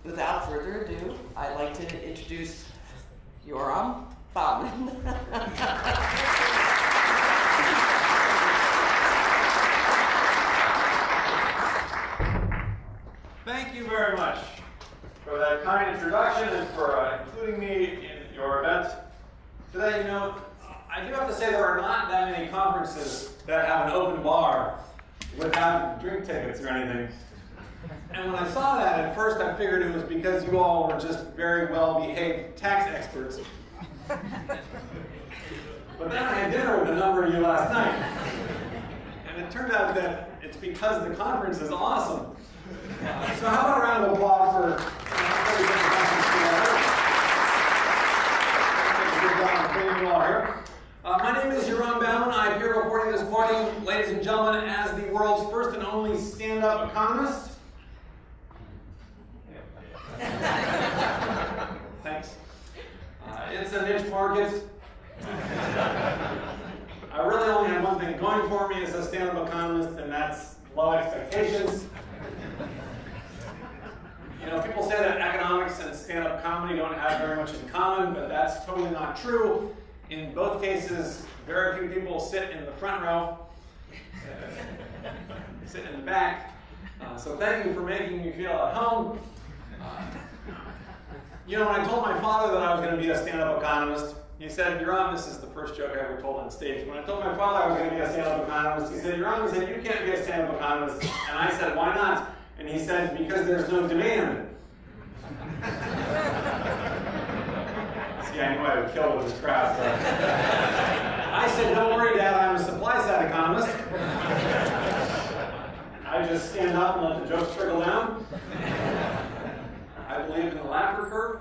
without further ado, I'd like to introduce Yoram Bauman. Thank you very much for that kind introduction and for including me in your event. Today, you know, I do have to say there are not that many conferences that have an open bar without drink tickets or anything. And when I saw that, at first I figured it was because you all were just very well-behaved tax experts. But then I had dinner with a number of you last night. And it turned out that it's because the conference is awesome. So how about a round of applause for everybody getting the conference together? Good job of bringing you all here. My name is Yoram Bauman. I appear before you this morning, ladies and gentlemen, as the world's first and only stand-up economist. Thanks. It's a niche market. I really only have one thing going for me as a stand-up economist, and that's low expectations. You know, people say that economics and stand-up comedy don't have very much in common, but that's totally not true. In both cases, very few people sit in the front row, sit in the back. So thank you for making me feel at home. You know, when I told my father that I was going to be a stand-up economist, he said, Yoram, this is the first joke I ever told on stage. When I told my father I was going to be a stand-up economist, he said, Yoram, he said, you can't be a stand-up economist. And I said, why not? And he said, because there's no demand. See, I knew I would kill with this crowd. So. I said, don't worry, Dad, I'm a supply-side economist. I just stand up and let the jokes trickle down. I believe in the laughter curve.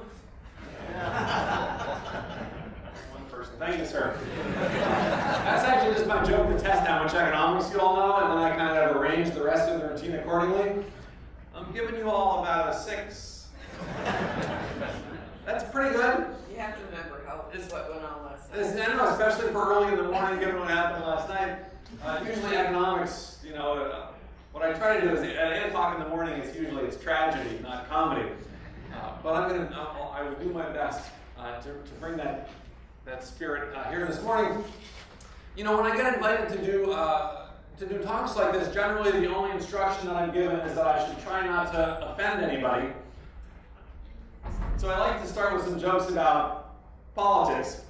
One person. Thank you, sir. That's actually just my joke to test how much economics you all know, and then I kind of arrange the rest of the routine accordingly. I'm giving you all about a 6. That's pretty good. You have to remember what went on last night. I know, especially for early in the morning, given what happened last night. Usually economics, you know, what I try to do is at 8 o'clock in the morning, it's tragedy, not comedy. But I will do my best to bring that spirit here this morning. You know, when I get invited to do talks like this, generally the only instruction that I'm given is that I should try not to offend anybody. So I like to start with some jokes about politics.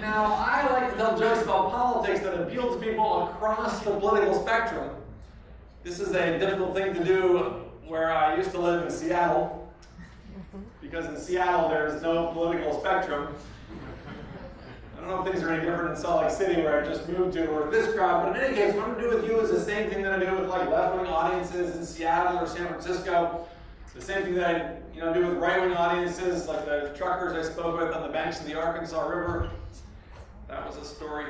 Now, I like to tell jokes about politics that appeal to people across the political spectrum. This is a difficult thing to do where I used to live in Seattle, because in Seattle there's no political spectrum. I don't know if things are any different in Salt Lake City, where I just moved to, or this crowd, but in any case, what I'm going to do with you is the same thing that I do with like left-wing audiences in Seattle or San Francisco. The same thing that I do with right-wing audiences, like the truckers I spoke with on the banks of the Arkansas River. That was a story.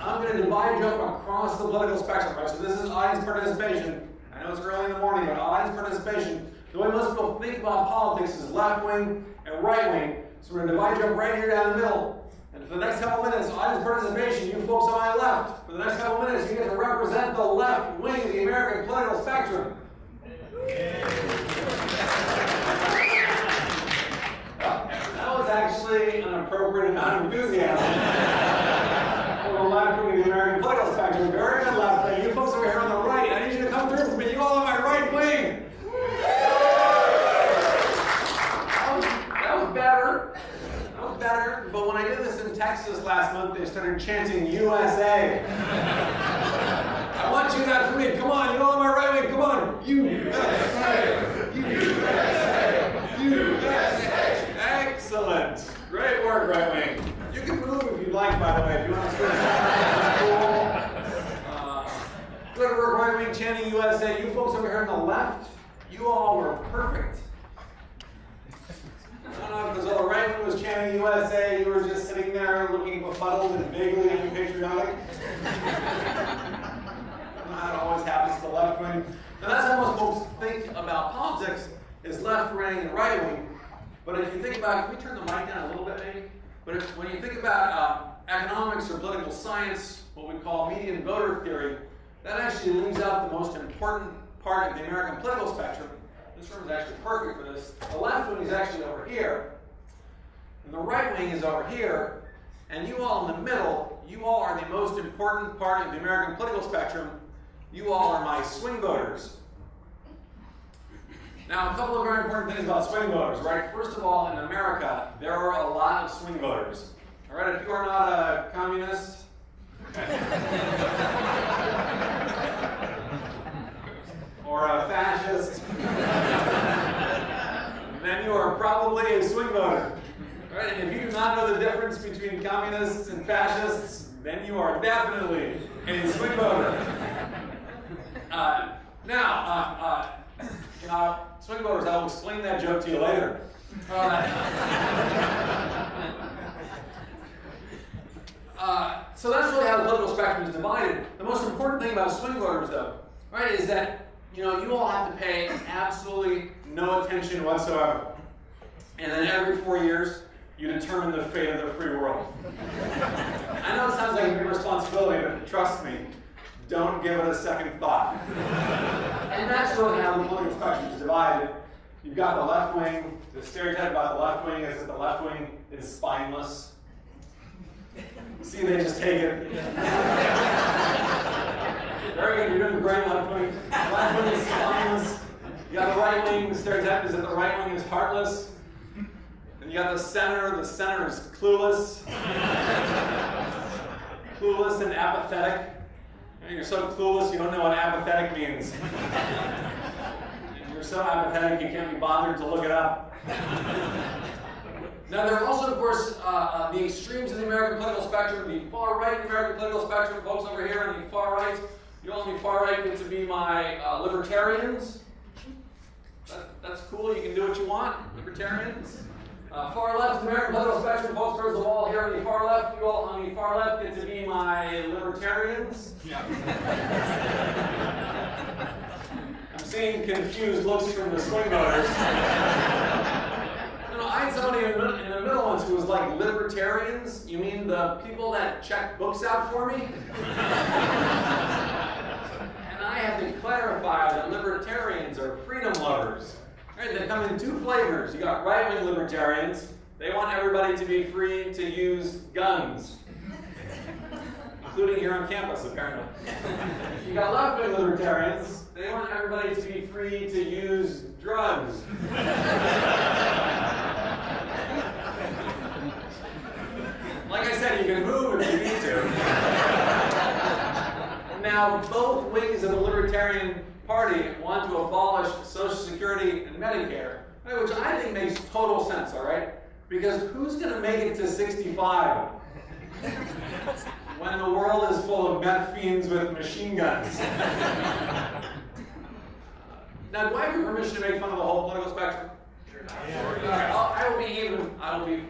I'm going to divide you up across the political spectrum, right? So this is audience participation. I know it's early in the morning, but audience participation. The way most people think about politics is left-wing and right-wing. So we're going to divide you up right here down the middle. And for the next couple minutes, audience participation, you folks on my left. For the next couple minutes, you get to represent the left wing of the American political spectrum. That was actually an appropriate amount of enthusiasm for the left wing of the American political spectrum. Very good left wing. You folks over here on the right, I need you to come through for me. You all on my right wing. That was better. But when I did this in Texas last month, they started chanting USA. I want you that for me. Come on, you all on my right wing. Come on. USA. USA. USA. Excellent. Great work, right wing. You can move if you'd like, by the way. If you want to switch that's cool. Good work, right wing, chanting USA. You folks over here on the left, you all were perfect. I don't know if because all the right wing was chanting USA, you were just sitting there looking befuddled and vaguely unpatriotic. That always happens to the left wing. And that's how most folks think about politics, is left wing and right wing. But if you think about, can we turn the mic down a little bit maybe? But when you think about economics or political science, what we call median voter theory, that actually leaves out the most important part of the American political spectrum. This room is actually perfect for this. The left wing is actually over here, and the right wing is over here, and you all in the middle, you all are the most important part of the American political spectrum. You all are my swing voters. Now, a couple of very important things about swing voters, right? First of all, in America, there are a lot of swing voters. All right, if you are not a communist, or a fascist, then you are probably a swing voter. All right, and if you do not know the difference between communists and fascists, then you are definitely a swing voter. Swing voters, I'll explain that joke to you later. So that's really how the political spectrum is divided. The most important thing about swing voters, though, right, is that you all have to pay absolutely no attention whatsoever. And then every 4 years, you determine the fate of the free world. I know it sounds like a big responsibility, but trust me, don't give it a second thought. And that's really how the political spectrum is divided. You've got the left wing. The stereotype about the left wing is that the left wing is spineless. See, they just take it. Very good, you're doing great, left wing. The left wing is spineless. You got the right wing. The stereotype is that the right wing is heartless. And you got the center is clueless. Clueless and apathetic. You're so clueless you don't know what apathetic means. You're so apathetic you can't be bothered to look it up. Now there are also, of course, the extremes in the American political spectrum, the far right in the American political spectrum, folks over here on the far right. You all on the far right get to be my libertarians. That's cool, you can do what you want, libertarians. Far left in the American political spectrum, folks towards the wall here on the far left. You all on the far left get to be my libertarians. Yeah. I'm seeing confused looks from the swing voters. I had somebody in the middle once who was like, libertarians? You mean the people that check books out for me? And I had to clarify that libertarians are freedom lovers. Right, they come in two flavors. You got right-wing libertarians. They want everybody to be free to use guns. Including here on campus, apparently. You got left-wing libertarians. They want everybody to be free to use drugs. Like I said, you can move if you need to. Now, both wings of the Libertarian Party want to abolish Social Security and Medicare, right, which I think makes total sense, all right? Because who's going to make it to 65 when the world is full of meth fiends with machine guns? Now, do I have your permission to make fun of the whole political spectrum? Sure. I will be even. I will be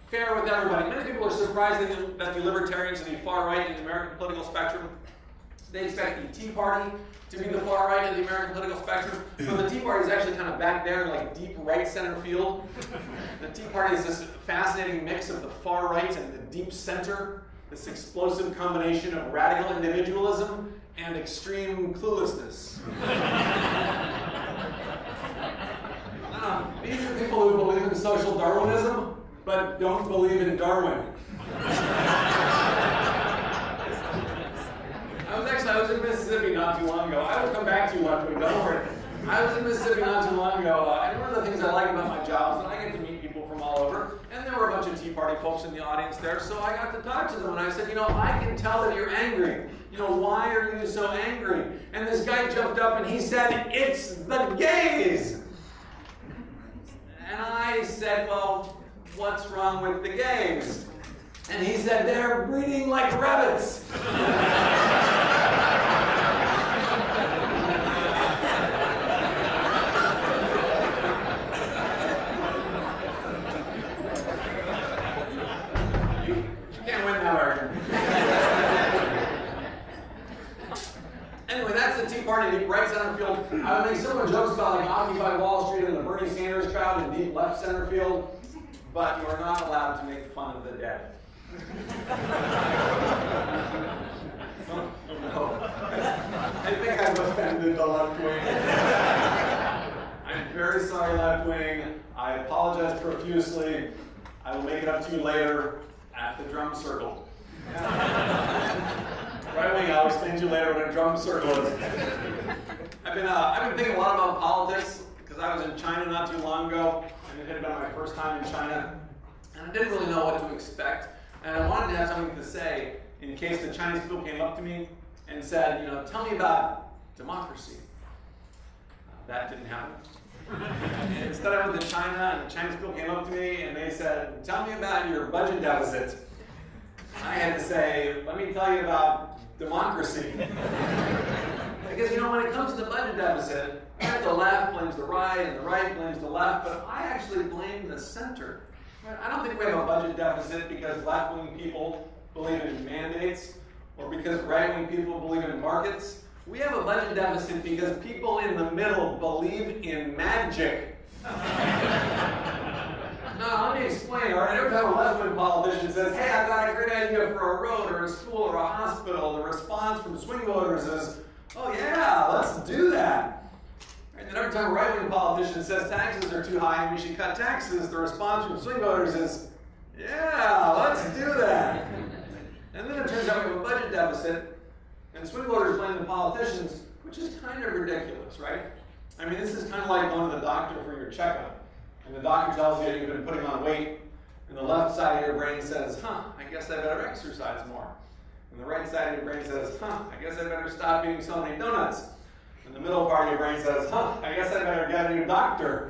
fair with everybody. Many people are surprised that the libertarians and the far right in the American political spectrum, they expect the Tea Party to be the far right of the American political spectrum. But the Tea Party is actually kind of back there, like deep right center field. The Tea Party is this fascinating mix of the far right and the deep center, this explosive combination of radical individualism and extreme cluelessness. These are people who believe in social Darwinism, but don't believe in Darwin. I was in Mississippi not too long ago. I will come back to you, Ludwig, don't worry. I was in Mississippi not too long ago, and one of the things I like about my job is that I get to meet people from all over, and there were a bunch of Tea Party folks in the audience there, so I got to talk to them, and I said, I can tell that you're angry. Why are you so angry? And this guy jumped up and he said, it's the gays! And I said, well, what's wrong with the gays? And he said, they're breeding like rabbits. You can't win that argument. Anyway, that's the Tea Party, deep right center field. I would make similar jokes about like Occupy Wall Street and the Bernie Sanders crowd in deep left center field, but you are not allowed to make fun of the dead. No. I think I've offended the left wing. I'm very sorry, left wing. I apologize profusely. I will make it up to you later at the drum circle. Right wing, I'll explain to you later what a drum circle is. I've been thinking a lot about politics because I was in China not too long ago, and it had been my first time in China, and I didn't really know what to expect. And I wanted to have something to say in case the Chinese people came up to me and said, you know, tell me about democracy. That didn't happen. Instead, I went to China, and the Chinese people came up to me and they said, tell me about your budget deficit. I had to say, let me tell you about democracy. Because, you know, when it comes to the budget deficit, right, the left blames the right and the right blames the left, but I actually blame the center. I don't think we have a budget deficit because left-wing people believe in mandates or because right-wing people believe in markets. We have a budget deficit because people in the middle believe in magic. Now, let me explain, all right? Every time a left-wing politician says, hey, I've got a great idea for a road or a school or a hospital, the response from swing voters is, oh yeah, let's do that. And then every time a right-wing politician says taxes are too high and we should cut taxes, the response from swing voters is, yeah, let's do that. And then it turns out we have a budget deficit, and swing voters blame the politicians, which is kind of ridiculous, right? I mean, this is kind of like going to the doctor for your checkup, and the doctor tells you you've been putting on weight, and the left side of your brain says, I guess I better exercise more. And the right side of your brain says, I guess I better stop eating so many donuts. And the middle part of your brain says, I guess I better get a new doctor.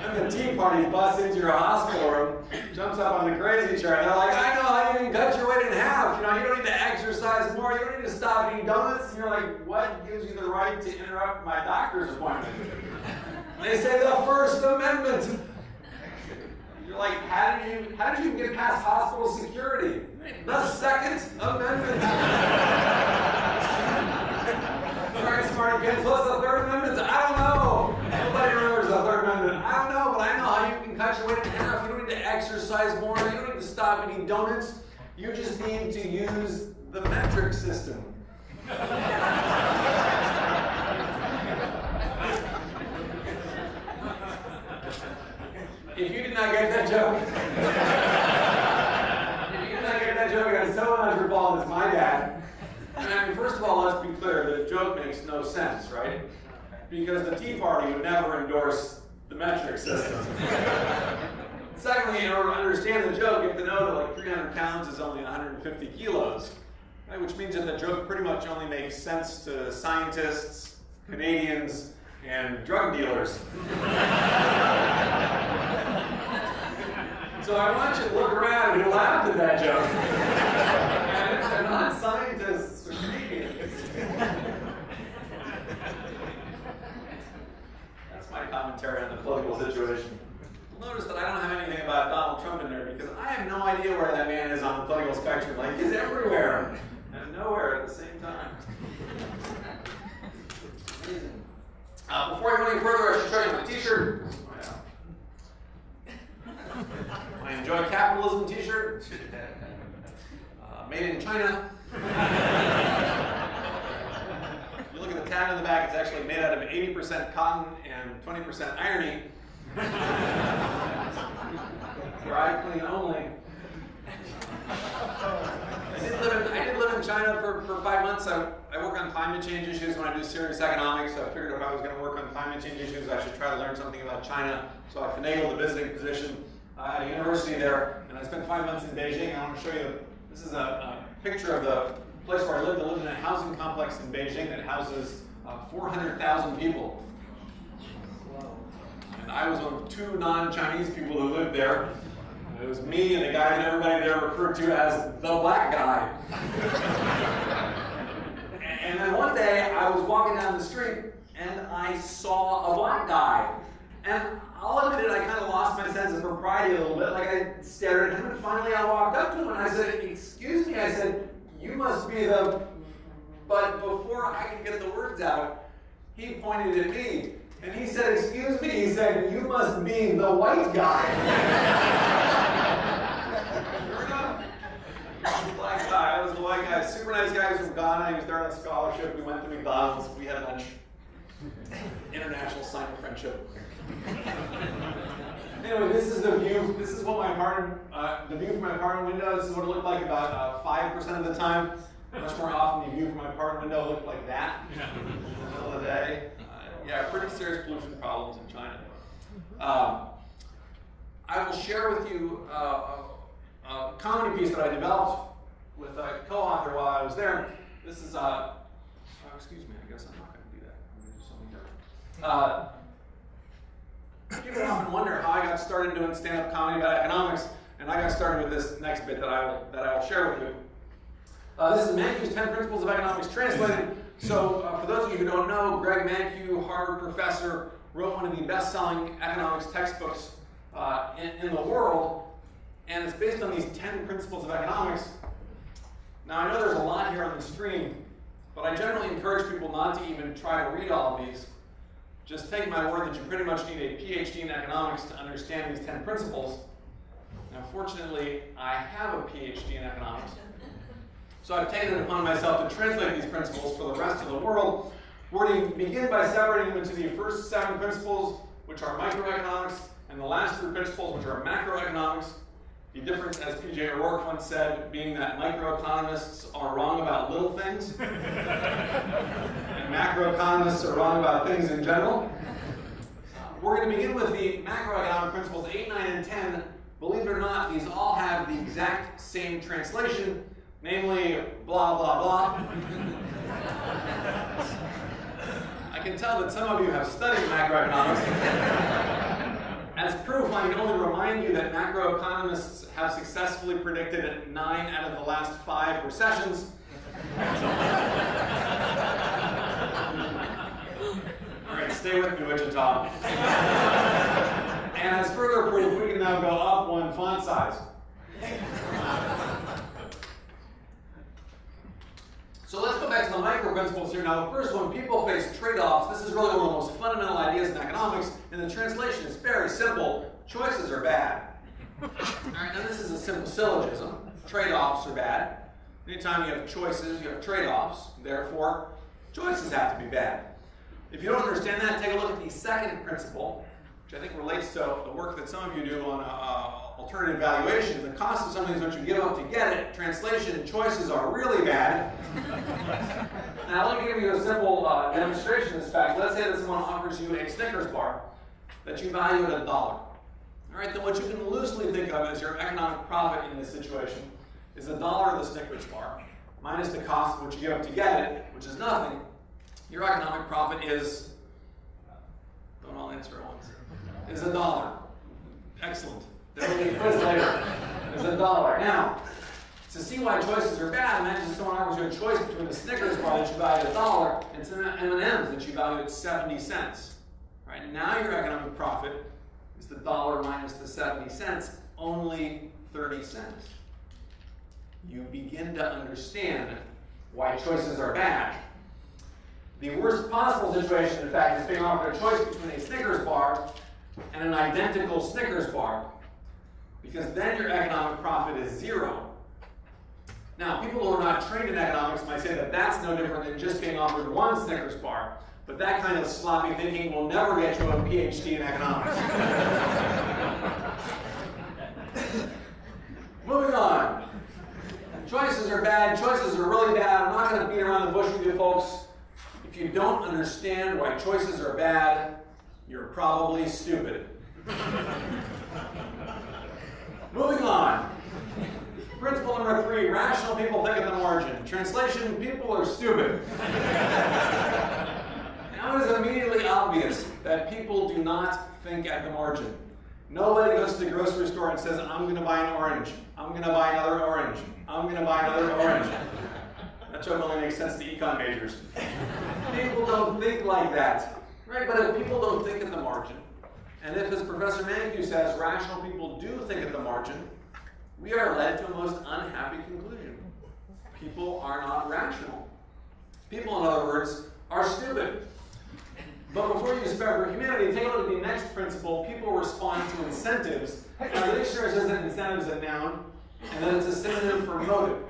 And the Tea Party busts into your hospital room, jumps up on the crazy chair, and they're like, I know how you can cut your weight in half. You know, you don't need to exercise more, you don't need to stop eating donuts. And you're like, what gives you the right to interrupt my doctor's appointment? And they say the First Amendment. You're like, how did you get past hospital security? The Second Amendment. All right, smarty kids, what's the Third Amendment? I don't know. Nobody remembers the Third Amendment. I don't know, but I know how you can cut your weight in half. You don't need to exercise more. You don't need to stop eating donuts. You just need to use the metric system. If you did not get that joke, it's so not your fault, it's my bad. I mean, first of all, let's be clear, the joke makes no sense, right? Because the Tea Party would never endorse the metric system. Secondly, in order to understand the joke, you have to know that like 300 pounds is only 150 kilos, right? Which means that the joke pretty much only makes sense to scientists, Canadians, and drug dealers. So I want you to look around and laugh at that joke. And they're not scientists or Canadians. That's my commentary on the political situation. Notice that I don't have anything about Donald Trump in there because I have no idea where that man is on the political spectrum. Like, he's everywhere and nowhere at the same time. Before I go any further, I should show you my t-shirt. My Enjoy Capitalism t-shirt. Made in China. If you look at the tag on the back, it's actually made out of 80% cotton and 20% irony. Dry clean only. I did live in China for 5 months. I work on climate change issues when I do serious economics, so I figured if I was going to work on climate change issues, I should try to learn something about China. So I finagled a visiting position at a university there, and I spent 5 months in Beijing. I want to show you, this is a picture of the place where I lived. I lived in a housing complex in Beijing that houses 400,000 people. And I was one of 2 non-Chinese people who lived there. It was me and the guy that everybody there referred to as the black guy. And then one day I was walking down the street and I saw a black guy. And I'll admit it, I kind of lost my sense of propriety a little bit. Like I stared at him and finally I walked up to him and I said, excuse me, I said, you must be the... But before I could get the words out, he pointed at me. And he said, excuse me, he said, you must be the white guy. Sure enough, the black guy. super nice guy from Ghana. He was there on a scholarship. We went to McDonald's. We had lunch. International sign of friendship. Anyway, this is the view. This is what my apartment, the view from my apartment window. This is what it looked like about 5% of the time. Much more often, the view from my apartment window looked like that in the middle of the day. Yeah, pretty serious pollution problems in China. I will share with you a comedy piece that I developed with a co-author while I was there. This is, excuse me, I guess I'm not going to do that. I'm going to do something different. People often wonder how I got started doing stand-up comedy about economics, and I got started with this next bit that I will share with you. This is Mankiw's 10 Principles of Economics Translated. So, for those of you who don't know, Greg Mankiw, Harvard professor, wrote one of the best-selling economics textbooks in the world, and it's based on these 10 principles of economics. Now, I know there's a lot here on the screen, but I generally encourage people not to even try to read all of these. Just take my word that you pretty much need a Ph.D. in economics to understand these 10 principles. Now, fortunately, I have a Ph.D. in economics, so I've taken it upon myself to translate these principles for the rest of the world. We're going to begin by separating them into the first 7 principles, which are microeconomics, and the last 3 principles, which are macroeconomics. The difference, as P.J. O'Rourke once said, being that microeconomists are wrong about little things, and macroeconomists are wrong about things in general. We're going to begin with the macroeconomic principles 8, 9, and 10. Believe it or not, these all have the exact same translation, namely, blah, blah, blah. I can tell that some of you have studied macroeconomics. As proof, I can only remind you that macroeconomists have successfully predicted 9 out of the last 5 recessions. All right, stay with me, Wichita. And as further proof, we can now go up 1 font size. So let's go back to the micro principles here. Now, the first one, people face trade-offs. This is really one of the most fundamental ideas in economics, and the translation is very simple. Choices are bad. All right, now this is a simple syllogism. Trade-offs are bad. Anytime you have choices, you have trade-offs. Therefore, choices have to be bad. If you don't understand that, take a look at the second principle, which I think relates to the work that some of you do on alternative valuation. The cost of something is what you give up to get it. Translation, choices are really bad. Now, let me give you a simple demonstration of this fact. Let's say that someone offers you a Snickers bar that you value at $1. All right, then what you can loosely think of as your economic profit in this situation is $1 of the Snickers bar minus the cost of what you give up to get it, which is nothing. Your economic profit is, don't all answer at once, is $1. Excellent. There will be a quiz later. Is $1. Now, to see why choices are bad, imagine someone offers you a choice between a Snickers bar that you value at $1 and some M&Ms that you value at 70 cents. Right? Now your economic profit is the $1 minus the 70 cents, only 30 cents. You begin to understand why choices are bad. The worst possible situation, in fact, is being offered a choice between a Snickers bar and an identical Snickers bar, because then your economic profit is 0. Now, people who are not trained in economics might say that that's no different than just being offered 1 Snickers bar, but that kind of sloppy thinking will never get you a Ph.D. in economics. Moving on. Choices are bad. Choices are really bad. I'm not going to beat around the bush with you folks. If you don't understand why choices are bad, you're probably stupid. Moving on. Principle number 3, rational people think at the margin. Translation, people are stupid. Now it is immediately obvious that people do not think at the margin. Nobody goes to the grocery store and says, I'm going to buy an orange. I'm going to buy another orange. I'm going to buy another orange. That joke only makes sense to econ majors. People don't think like that. Right? But if people don't think at the margin, and if, as Professor Mankiw says, rational people do think at the margin, we are led to a most unhappy conclusion. People are not rational. People, in other words, are stupid. But before you despair for humanity, take a look at the next principle. People respond to incentives. Now, the dictionary says that incentive is a noun, and that it's a synonym for motive.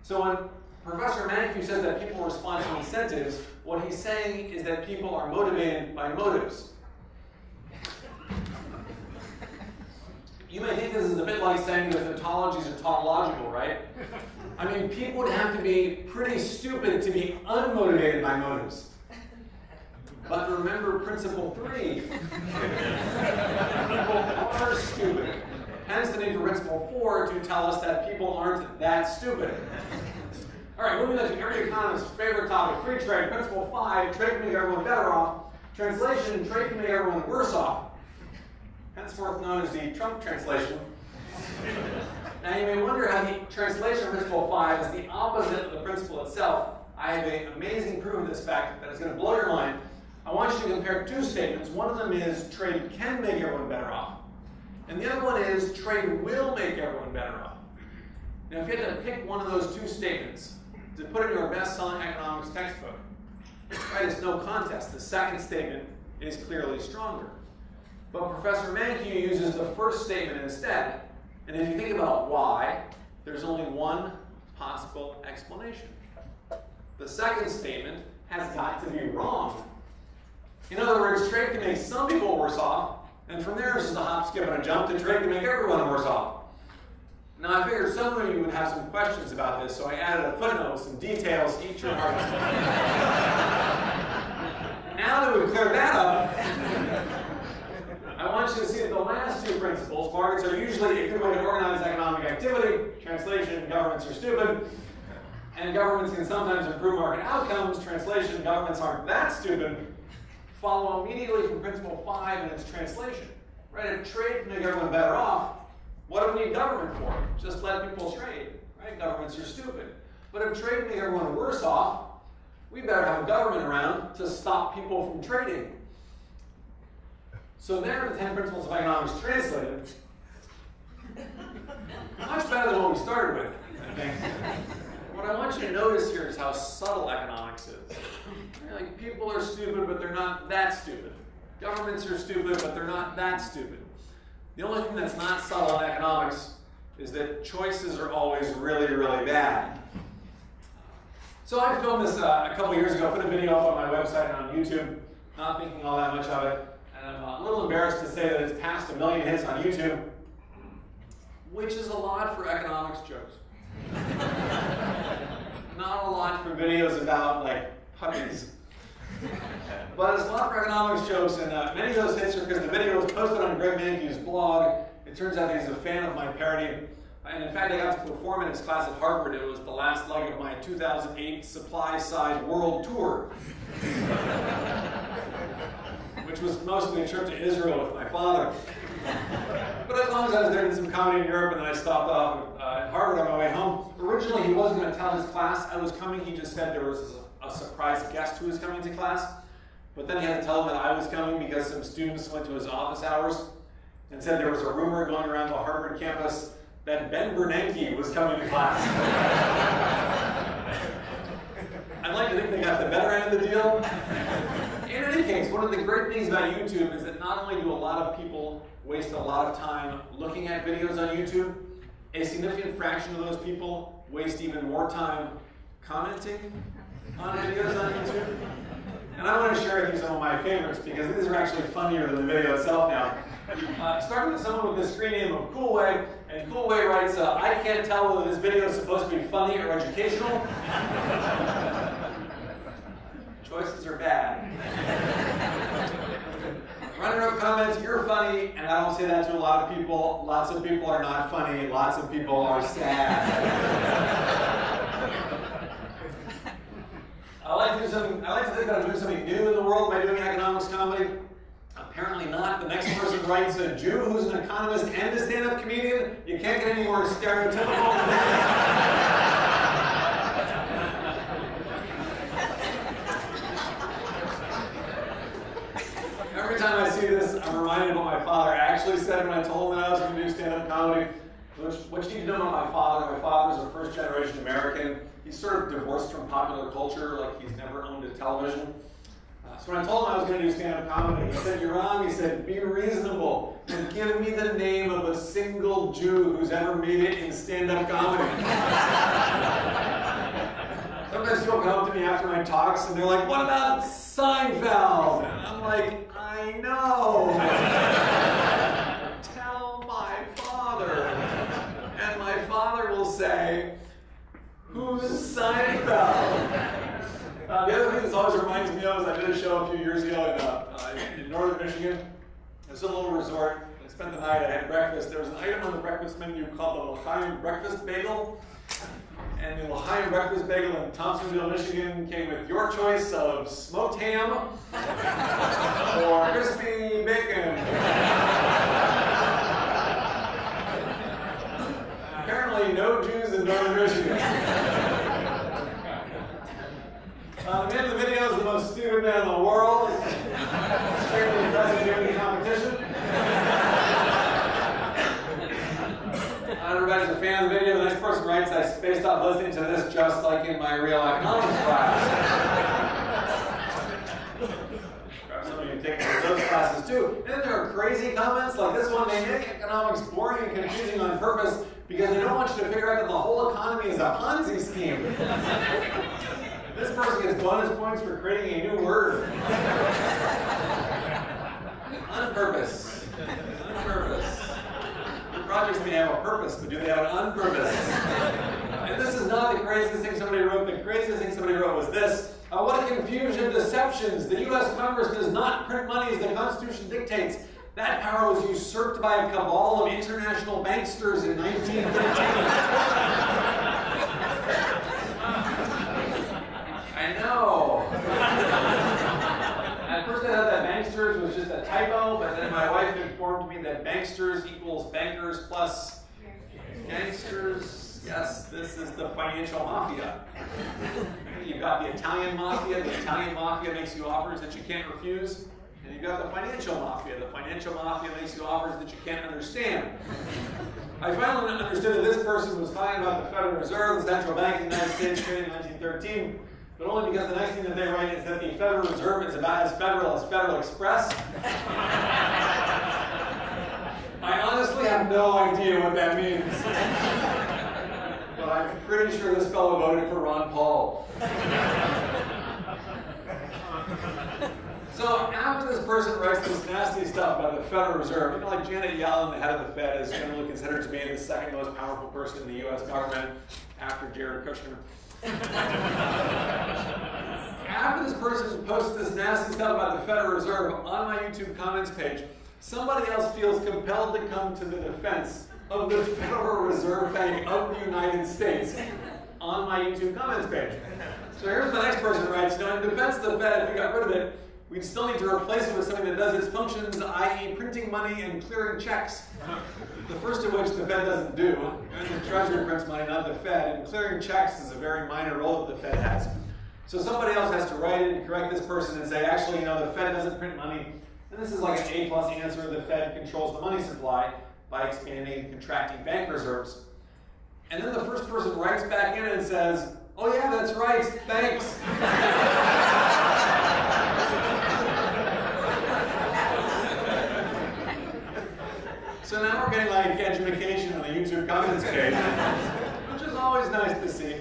So when Professor Mankiw says that people respond to incentives. What he's saying is that people are motivated by motives. You may think this is a bit like saying that tautologies are tautological, right? I mean, people would have to be pretty stupid to be unmotivated by motives. But remember principle 3. People are stupid. Hence the need for principle 4 to tell us that people aren't that stupid. All right, moving on to every economist's favorite topic, free trade. Principle 5, trade can make everyone better off. Translation, trade can make everyone worse off. Henceforth known as the Trump translation. Now you may wonder how the translation of principle 5 is the opposite of the principle itself. I have an amazing proof of this fact that is going to blow your mind. I want you to compare two statements. One of them is trade can make everyone better off. And the other one is trade will make everyone better off. Now if you had to pick one of those two statements to put in your best-selling economics textbook, right, it's no contest. The second statement is clearly stronger. But Professor Mankiw uses the first statement instead. And if you think about why, there's only one possible explanation. The second statement has got to be wrong. In other words, trade can make some people worse off, and from there it's just a hop, skip, and a jump to trade can make everyone worse off. Now I figured some of you would have some questions about this, so I added a footnote with some details each in our Now that we've cleared that up, I want you to see that the last two principles, markets are usually a good way to organize economic activity, translation, governments are stupid, and governments can sometimes improve market outcomes, translation, governments aren't that stupid, follow immediately from principle 5 and its translation. Right? If trade can make everyone better off, what do we need government for? Just let people trade. Right? Governments are stupid. But if trade can make everyone worse off, we better have a government around to stop people from trading. So there are the 10 principles of economics translated. Much better than what we started with, I think. What I want you to notice here is how subtle economics is. Like, people are stupid, but they're not that stupid. Governments are stupid, but they're not that stupid. The only thing that's not subtle in economics is that choices are always really, really bad. So I filmed this a couple years ago, put a video up on my website and on YouTube, not thinking all that much of it. And I'm a little embarrassed to say that it's passed 1 million hits on YouTube, which is a lot for economics jokes. Not a lot for videos about, like, puppies. But it's a lot for economics jokes, and many of those hits are because the video was posted on Greg Mankiw's blog. It turns out he's a fan of my parody. And in fact, I got to perform in his class at Harvard. It was the last leg of my 2008 supply-side world tour, which was mostly a trip to Israel with my father. But as long as I was there, did some comedy in Europe, and then I stopped off at Harvard on my way home. Originally, he wasn't going to tell his class I was coming. He just said there was a surprise guest who was coming to class. But then he had to tell them that I was coming because some students went to his office hours and said there was a rumor going around the Harvard campus that Ben Bernanke was coming to class. I'd like to think they got the better end of the deal. In any case, one of the great things about YouTube is that not only do a lot of people waste a lot of time looking at videos on YouTube, a significant fraction of those people waste even more time commenting on videos on YouTube. And I want to share with you some of my favorites because these are actually funnier than the video itself now. Starting with someone with the screen name of Coolway, and Coolway writes, I can't tell whether this video is supposed to be funny or educational. Choices are bad. Runner-up comments, you're funny, and I don't say that to a lot of people. Lots of people are not funny, lots of people are sad. I like to think that I'm doing something new in the world by doing economics comedy. Apparently not. The next person writes a Jew who's an economist and a stand-up comedian. You can't get any more stereotypical than that. Every time I see this, I'm reminded of what my father actually said when I told him that I was going to do stand-up comedy. What you need to know about my father is a first-generation American. He's sort of divorced from popular culture, like he's never owned a television. So when I told him I was going to do stand-up comedy, he said, Yoram, he said, be reasonable and give me the name of a single Jew who's ever made it in stand-up comedy. Sometimes people come up to me after my talks and they're like, what about Seinfeld? And I'm like, I know. Tell my father. And my father will say, who's Seinfeld? The other thing this always reminds me of is I did a show a few years ago in northern Michigan. It was a little resort. I spent the night, I had breakfast. There was an item on the breakfast menu called the L'chaim breakfast bagel. And the L'chaim breakfast bagel in Thompsonville, Michigan came with your choice of smoked ham or crispy bacon. Apparently no Jews in northern Michigan. The man in the video is the most stupid man in the world. Strictly doesn't do any competition. Everybody's a fan of the video. The next person writes, I spaced off listening to this just like in my real economics class. Some of you take those classes too. And then there are crazy comments like this one. They make economics boring and confusing on purpose because they don't want you to figure out that the whole economy is a Ponzi scheme. This person gets bonus points for creating a new word. On purpose. On purpose. Projects may have a purpose, but do they have an on-purpose? And this is not the craziest thing somebody wrote. The craziest thing somebody wrote was this. What a confusion, deceptions. The U.S. Congress does not print money as the Constitution dictates. That power was usurped by a cabal of international banksters in 1913. I know. At first I thought that banksters was just a typo, but then my wife informed me that banksters equals bankers plus gangsters. Yes, this is the financial mafia. You've got the Italian mafia. The Italian mafia makes you offers that you can't refuse. And you've got the financial mafia. The financial mafia makes you offers that you can't understand. I finally understood that this person was talking about the Federal Reserve, the central bank of the United States, created in 1913. But only because the next thing that they write is that the Federal Reserve is about as federal as Federal Express. I honestly have no idea what that means. But I'm pretty sure this fellow voted for Ron Paul. So after this person writes this nasty stuff about the Federal Reserve, like Janet Yellen, the head of the Fed, is generally considered to be the second most powerful person in the U.S. government after Jared Kushner. After this person posts this nasty stuff about the Federal Reserve on my YouTube comments page, somebody else feels compelled to come to the defense of the Federal Reserve Bank of the United States on my YouTube comments page. So here's the next person writes, in defense of the Fed, if we got rid of it, we'd still need to replace it with something that does its functions, i.e. printing money and clearing checks. The first of which the Fed doesn't do. The Treasury prints money, not the Fed, and clearing checks is a very minor role that the Fed has. So somebody else has to write in and correct this person and say, actually, the Fed doesn't print money. And this is like an A+ answer. The Fed controls the money supply by expanding and contracting bank reserves. And then the first person writes back in and says, oh yeah, that's right, thanks. So now we're getting like education on the YouTube comments page, which is always nice to see.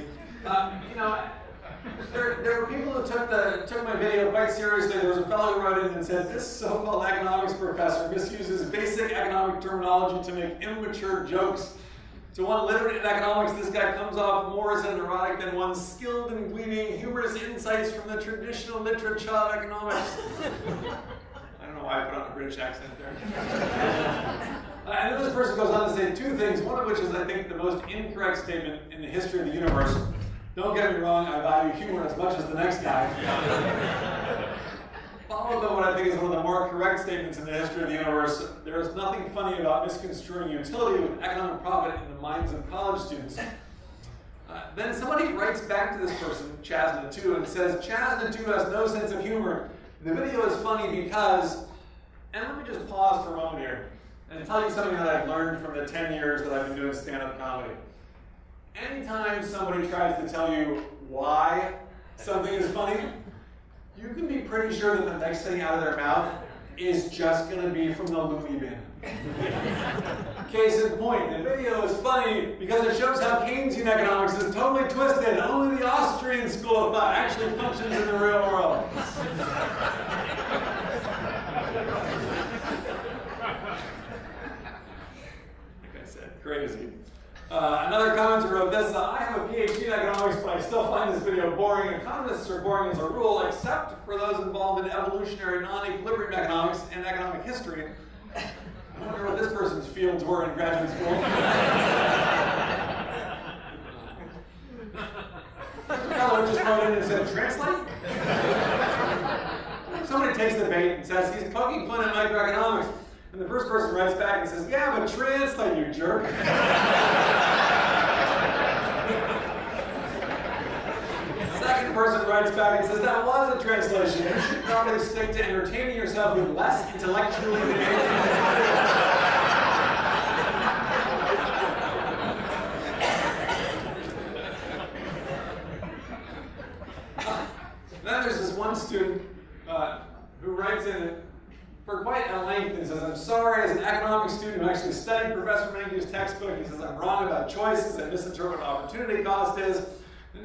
There were people who took my video quite seriously. There was a fellow who wrote in and said, this so-called economics professor misuses basic economic terminology to make immature jokes. To one literate in economics, this guy comes off more as an neurotic than one skilled in gleaning humorous insights from the traditional literature of economics. I don't know why I put on a British accent there. And then this person goes on to say two things, one of which is, I think, the most incorrect statement in the history of the universe. Don't get me wrong, I value humor as much as the next guy. Followed by what I think is one of the more correct statements in the history of the universe. There is nothing funny about misconstruing utility with economic profit in the minds of college students. Then somebody writes back to this person, Chasna2, and says, Chasna2 has no sense of humor. The video is funny because, and let me just pause for a moment here and tell you something that I've learned from the 10 years that I've been doing stand-up comedy. Anytime somebody tries to tell you why something is funny, you can be pretty sure that the next thing out of their mouth is just going to be from the loony bin. Case in point, the video is funny because it shows how Keynesian economics is totally twisted. Only the Austrian school of thought actually functions in the real world. Like I said, crazy. Another commenter wrote this, I have a Ph.D. in economics, but I still find this video boring. Economists are boring as a rule, except for those involved in evolutionary non-equilibrium economics and economic history. I wonder what this person's fields were in graduate school. The fellow just wrote in and said, translate? Somebody takes the bait and says, he's poking fun at microeconomics. And the first person writes back and says, yeah, but translate, you jerk. Second person writes back and says, that was a translation. You should probably stick to entertaining yourself with less intellectually Then there's this one student who writes in for quite a length and says, I'm sorry, as an economics student who actually studied Professor Mengu's textbook, he says, I'm wrong about choices, I misinterpret what opportunity cost is.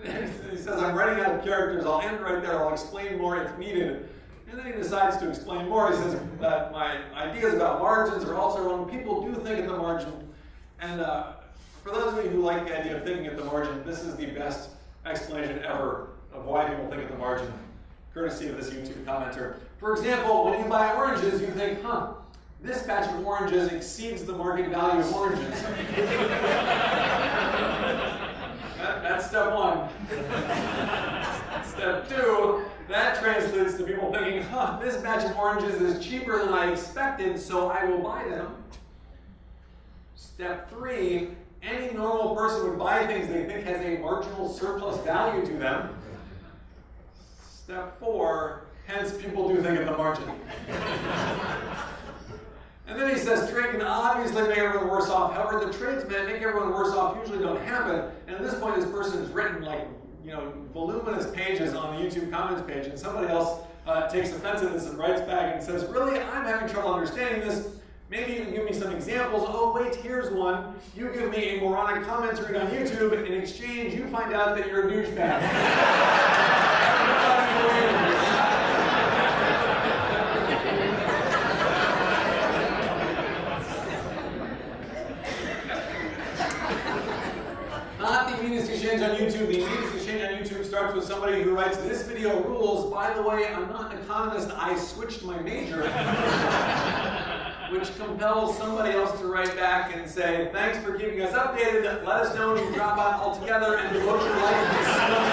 And he says, I'm running out of characters, I'll end right there, I'll explain more if needed. And then he decides to explain more. He says that my ideas about margins are also wrong. People do think at the margin. And for those of you who like the idea of thinking at the margin, this is the best explanation ever of why people think at the margin, courtesy of this YouTube commenter. For example, when you buy oranges, you think, this batch of oranges exceeds the market value of oranges. That's step one. Step two, that translates to people thinking, this batch of oranges is cheaper than I expected, so I will buy them. Step three, any normal person would buy things they think has a marginal surplus value to them. Step four, hence people do think at the margin. And then he says, trade can obviously make everyone worse off. However, the trades that make everyone worse off usually don't happen. And at this point, this person has written voluminous pages on the YouTube comments page, and somebody else takes offense at this and writes back and says, really, I'm having trouble understanding this. Maybe you can give me some examples. Oh, wait, here's one. You give me a moronic commentary on YouTube, and in exchange, you find out that you're a douchebag. Not the meanest exchange on YouTube. The meanest exchange on YouTube starts with somebody who writes, this video rules. By the way, I'm not an economist. I switched my major. Which compels somebody else to write back and say, thanks for keeping us updated. Let us know when you drop out altogether and devote your life to studying.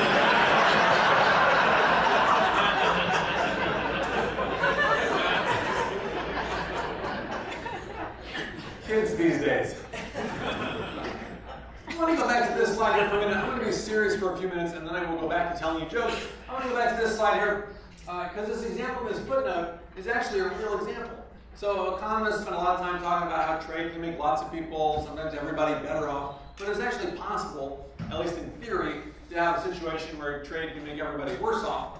Kids these days. I want to go back to this slide here for a minute. I'm going to be serious for a few minutes, and then I will go back to telling you jokes. I want to go back to this slide here, because this example, this footnote, is actually a real example. So economists spend a lot of time talking about how trade can make lots of people, sometimes everybody, better off. But it's actually possible, at least in theory, to have a situation where trade can make everybody worse off.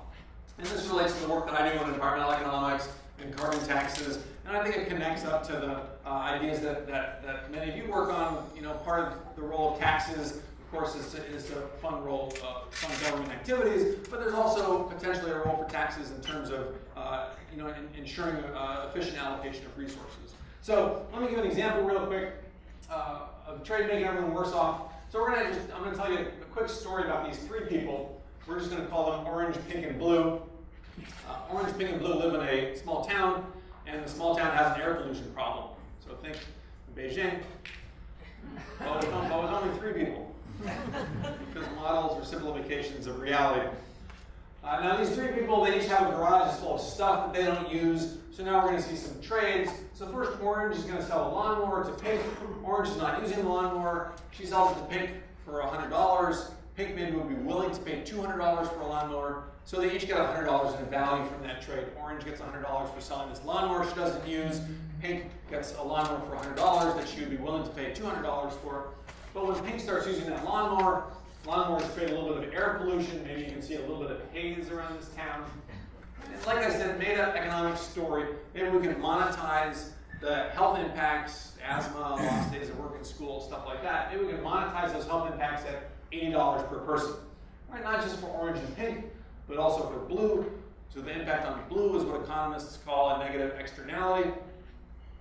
And this relates to the work that I do on environmental economics and carbon taxes. And I think it connects up to the ideas that many of you work on. Part of the role of taxes, of course, is to fund government activities, but there's also potentially a role for taxes in terms of ensuring efficient allocation of resources. So let me give an example real quick of trade making everyone worse off. So I'm going to tell you a quick story about these three people. We're just going to call them Orange, Pink, and Blue. Orange, Pink, and Blue live in a small town, and the small town has an air pollution problem. So think Beijing, but with only three people, because models are simplifications of reality. Now these three people, they each have a garage full of stuff that they don't use. So now we're going to see some trades. So first, Orange is going to sell a lawnmower to Pink. Orange is not using the lawnmower. She sells it to Pink for $100. Pink maybe would be willing to pay $200 for a lawnmower. So they each get $100 in value from that trade. Orange gets $100 for selling this lawnmower she doesn't use. Pink gets a lawnmower for $100 that she would be willing to pay $200 for. But when Pink starts using that lawnmowers create a little bit of air pollution. Maybe you can see a little bit of haze around this town. And like I said, made-up economic story. Maybe we can monetize the health impacts, asthma, lost days of work in school, stuff like that. Maybe we can monetize those health impacts at $80 per person. Right? Not just for orange and pink, but also for blue. So the impact on blue is what economists call a negative externality.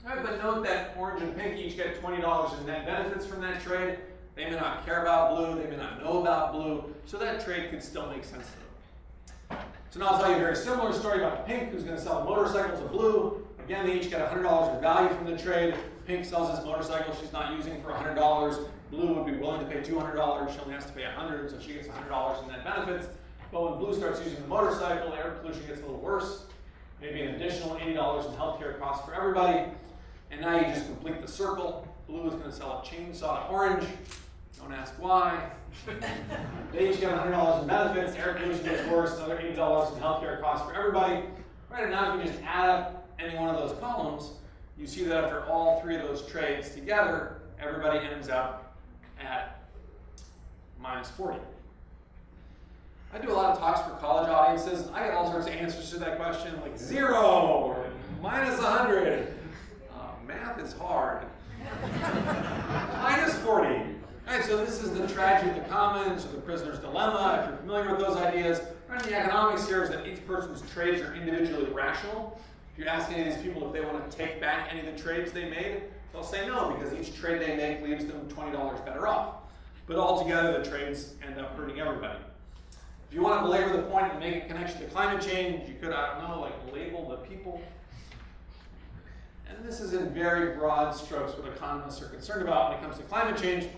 All right, but note that orange and pink each get $20 in net benefits from that trade. They may not care about blue, they may not know about blue, so that trade could still make sense to them. So now I'll tell you a very similar story about pink, who's going to sell a motorcycle to blue. Again, they each get $100 in value from the trade. Pink sells this motorcycle she's not using for $100. Blue would be willing to pay $200. She only has to pay $100, so she gets $100 in net benefits. But when blue starts using the motorcycle, air pollution gets a little worse. Maybe an additional $80 in healthcare costs for everybody. And now you just complete the circle. Blue is going to sell a chainsaw to orange. Don't ask why. They each get $100 in benefits. Air pollution gets worse. Another $80 in healthcare costs for everybody. Right, and now if you just add up any one of those columns, you see that after all three of those trades together, everybody ends up at minus 40. I do a lot of talks for college audiences. I get all sorts of answers to that question, like 0 or minus 100. Math is hard. Minus 40. All right, so this is the tragedy of the commons, or the prisoner's dilemma, if you're familiar with those ideas. Right, the economics here is that each person's trades are individually rational. If you ask any of these people if they want to take back any of the trades they made, they'll say no, because each trade they make leaves them $20 better off. But altogether, the trades end up hurting everybody. If you want to belabor the point and make a connection to climate change, you could, I don't know, like label the people. And this is in very broad strokes what economists are concerned about when it comes to climate change.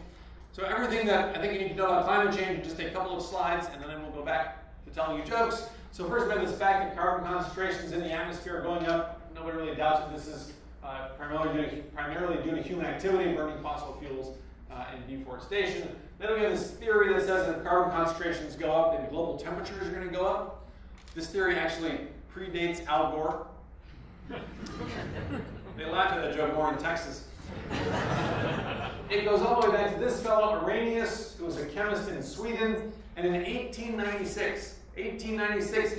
So everything that I think you need to know about climate change, just take a couple of slides, and then we'll go back to telling you jokes. So first, we have this fact that carbon concentrations in the atmosphere are going up. Nobody really doubts that this is primarily due to human activity, burning fossil fuels and deforestation. Then we have this theory that says that if carbon concentrations go up, then global temperatures are going to go up. This theory actually predates Al Gore. They laughed at that joke more in Texas. It goes all the way back to this fellow, Arrhenius, who was a chemist in Sweden. And in 1896, he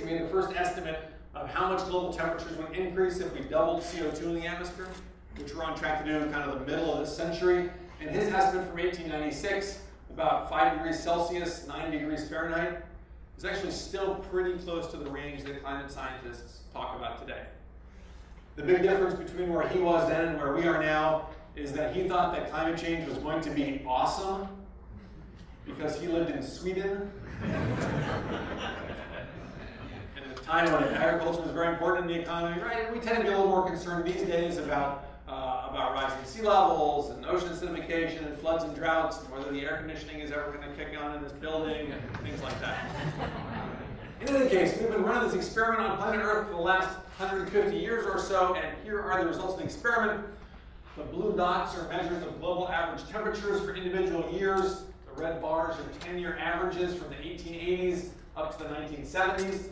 made the first estimate of how much global temperatures would increase if we doubled CO2 in the atmosphere, which we're on track to do in kind of the middle of this century. And his estimate from 1896, about 5 degrees Celsius, 9 degrees Fahrenheit, is actually still pretty close to the range that climate scientists talk about today. The big difference between where he was then and where we are now is that he thought that climate change was going to be awesome because he lived in Sweden. And at a time when agriculture was very important in the economy, right? We tend to be a little more concerned these days about rising sea levels and ocean acidification and floods and droughts and whether the air conditioning is ever going to kick on in this building and things like that. In any case, we've been running this experiment on planet Earth for the last 150 years or so, and here are the results of the experiment. The blue dots are measures of global average temperatures for individual years. The red bars are 10-year averages from the 1880s up to the 1970s.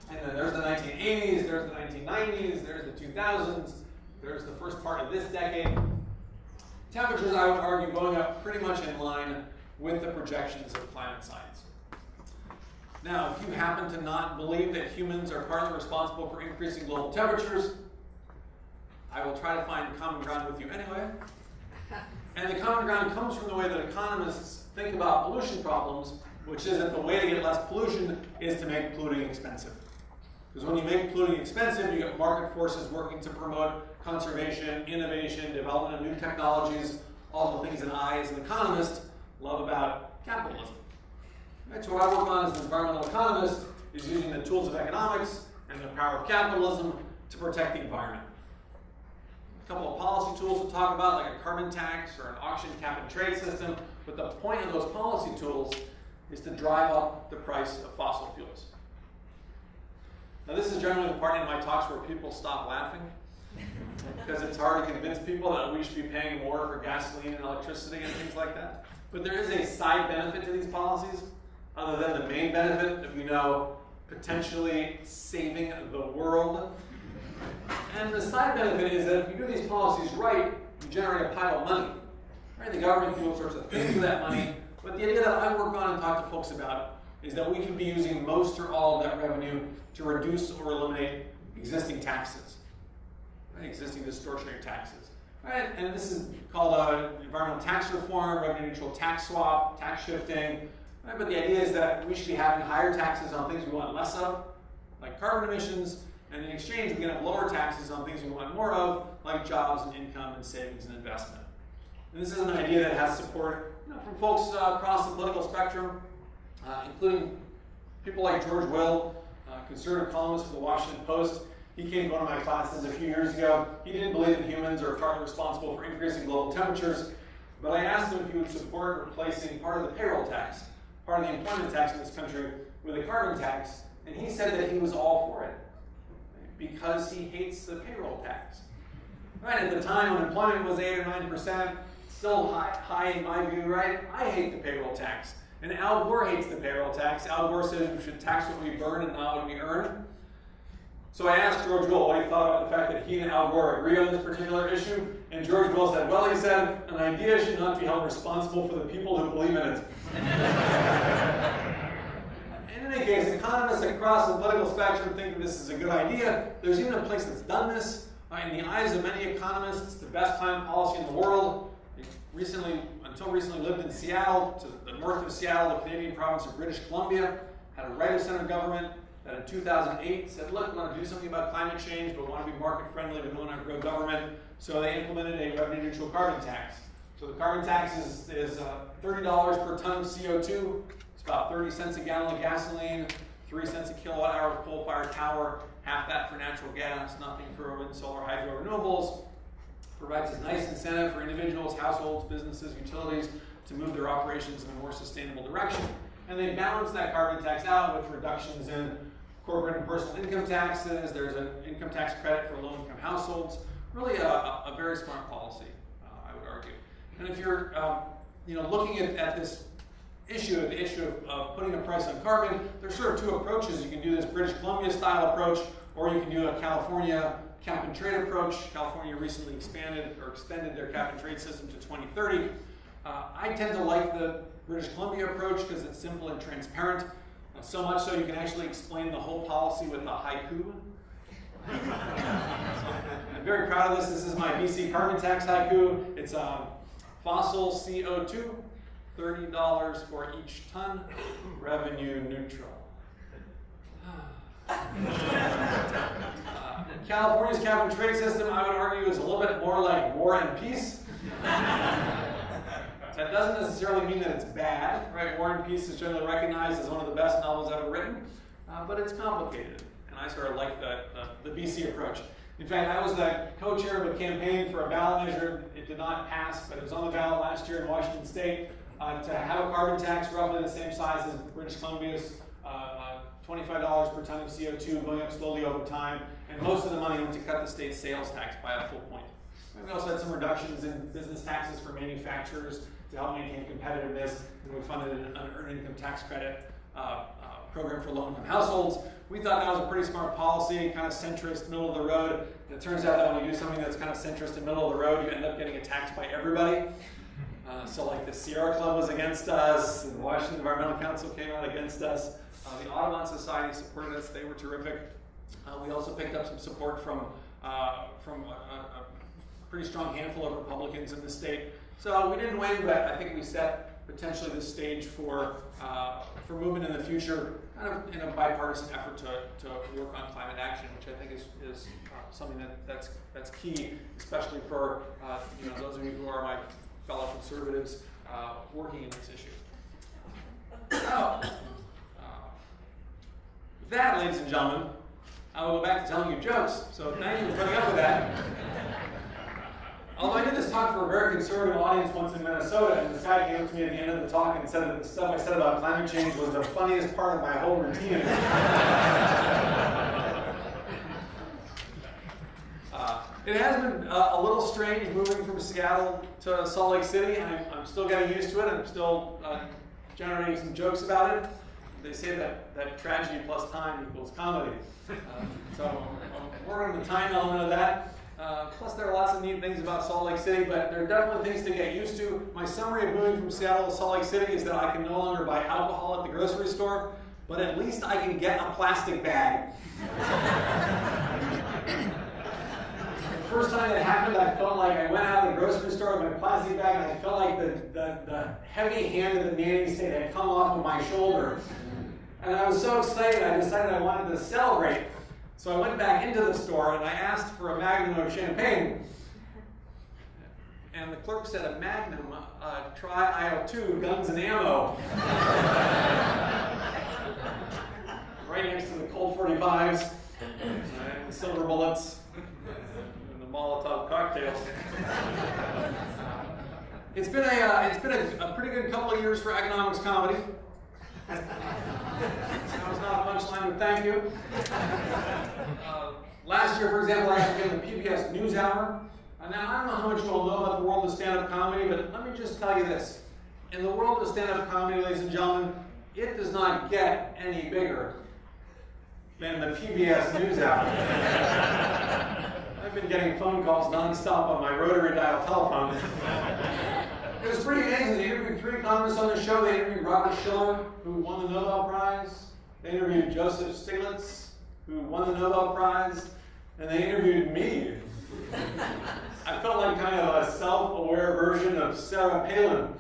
And then there's the 1980s, there's the 1990s, there's the 2000s, there's the first part of this decade. Temperatures, I would argue, going up pretty much in line with the projections of climate science. Now, if you happen to not believe that humans are partly responsible for increasing global temperatures, I will try to find common ground with you anyway. And the common ground comes from the way that economists think about pollution problems, which is that the way to get less pollution is to make polluting expensive. Because when you make polluting expensive, you get market forces working to promote conservation, innovation, development of new technologies, all the things that I, as an economist, love about capitalism. Right, so what I work on as an environmental economist is using the tools of economics and the power of capitalism to protect the environment. A couple of policy tools to talk about, like a carbon tax or an auction cap and trade system, but the point of those policy tools is to drive up the price of fossil fuels. Now this is generally the part in my talks where people stop laughing, because it's hard to convince people that we should be paying more for gasoline and electricity and things like that. But there is a side benefit to these policies, other than the main benefit of, potentially saving the world. And the side benefit is that if you do these policies right, you generate a pile of money. Right? The government can do all sorts of things with that money, but the idea that I work on and talk to folks about is that we could be using most or all of that revenue to reduce or eliminate existing taxes, right? Existing distortionary taxes. Right? And this is called environmental tax reform, revenue neutral tax swap, tax shifting. Right? But the idea is that we should be having higher taxes on things we want less of, like carbon emissions, and in exchange we can have lower taxes on things we want more of, like jobs and income and savings and investment. And this is an idea that has support from folks across the political spectrum, including people like George Will, conservative columnist for the Washington Post. He came to one of my classes a few years ago. He didn't believe that humans are partly responsible for increasing global temperatures, but I asked him if he would support replacing part of the payroll tax, part of the employment tax in this country, with a carbon tax, and he said that he was all for it because he hates the payroll tax. Right, at the time when employment was 8 or 9%, still high in my view, right? I hate the payroll tax. And Al Gore hates the payroll tax. Al Gore says we should tax what we burn and not what we earn. So I asked George Will what he thought about the fact that he and Al Gore agree on this particular issue, and George Will said, well, he said, an idea should not be held responsible for the people who believe in it. In any case, economists across the political spectrum think that this is a good idea. There's even a place that's done this. In the eyes of many economists, it's the best climate policy in the world. Until recently lived in Seattle, to the north of Seattle, the Canadian province of British Columbia, had a right-of-center government that in 2008 said, look, we want to do something about climate change, but we want to be market-friendly, but we want to grow government. So they implemented a revenue-neutral carbon tax. So the carbon tax is $30 per ton of CO2. It's about 30 cents a gallon of gasoline, 3 cents a kilowatt hour of coal-fired power, half that for natural gas, nothing for wind, solar, hydro, renewables. Provides a nice incentive for individuals, households, businesses, utilities to move their operations in a more sustainable direction. And they balance that carbon tax out with reductions in corporate and personal income taxes. There's an income tax credit for low-income households. Really a very smart policy, I would argue. And if you're looking at this issue, the issue of putting a price on carbon, there's sort of two approaches. You can do this British Columbia style approach, or you can do a California cap and trade approach. California recently expanded or extended their cap and trade system to 2030. I tend to like the British Columbia approach because it's simple and transparent. So much so you can actually explain the whole policy with a haiku. I'm very proud of this. This is my BC carbon tax haiku. It's fossil CO2, $30 for each ton, revenue neutral. California's cap and trade system, I would argue, is a little bit more like War and Peace. That doesn't necessarily mean that it's bad, right? War and Peace is generally recognized as one of the best novels ever written, but it's complicated, and I sort of like the BC approach. In fact, I was the co-chair of a campaign for a ballot measure. It did not pass, but it was on the ballot last year in Washington State to have a carbon tax roughly the same size as British Columbia's $25 per ton of CO2, going up slowly over time, and most of the money went to cut the state's sales tax by a full point. And we also had some reductions in business taxes for manufacturers to help maintain competitiveness, and we funded an earned income tax credit program for low-income households. We thought that was a pretty smart policy, kind of centrist, middle of the road. And it turns out that when you do something that's kind of centrist and middle of the road, you end up getting attacked by everybody. So like the Sierra Club was against us, and the Washington Environmental Council came out against us. The Audubon Society supported us. They were terrific. We also picked up some support from a pretty strong handful of Republicans in the state. So we didn't win, but I think we set potentially the stage for movement in the future, kind of in a bipartisan effort to work on climate action, which I think is something that's key, especially for those of you who are my fellow conservatives working in this issue. Now, with that, ladies and gentlemen, I will go back to telling you jokes. So thank you for putting up with that. Although I did this talk for a very conservative audience once in Minnesota, and this guy came up to me at the end of the talk and said that the stuff I said about climate change was the funniest part of my whole routine. It has been a little strange moving from Seattle to Salt Lake City. I'm still getting used to it. I'm still generating some jokes about it. They say that tragedy plus time equals comedy. So I'm working on the time element of that. Plus, there are lots of neat things about Salt Lake City, but there are definitely things to get used to. My summary of moving from Seattle to Salt Lake City is that I can no longer buy alcohol at the grocery store, but at least I can get a plastic bag. The first time it happened, I felt like I went out of the grocery store with my plastic bag, and I felt like the heavy hand of the nanny state had come off of my shoulder. And I was so excited, I decided I wanted to celebrate. So I went back into the store and I asked for a magnum of champagne. And the clerk said, a magnum, try aisle 2, guns and ammo. Right next to the Colt 45s, and the silver bullets, and the Molotov cocktails. It's been a pretty good couple of years for economics comedy. That was not a punchline, but thank you. Last year, for example, I actually did the PBS NewsHour. Now, I don't know how much you all know about the world of stand-up comedy, but let me just tell you this. In the world of stand-up comedy, ladies and gentlemen, it does not get any bigger than the PBS NewsHour. I've been getting phone calls nonstop on my rotary dial telephone. It was pretty amazing. They interviewed 3 economists on the show. They interviewed Robert Shiller, who won the Nobel Prize. They interviewed Joseph Stiglitz, who won the Nobel Prize. And they interviewed me. I felt like kind of a self-aware version of Sarah Palin.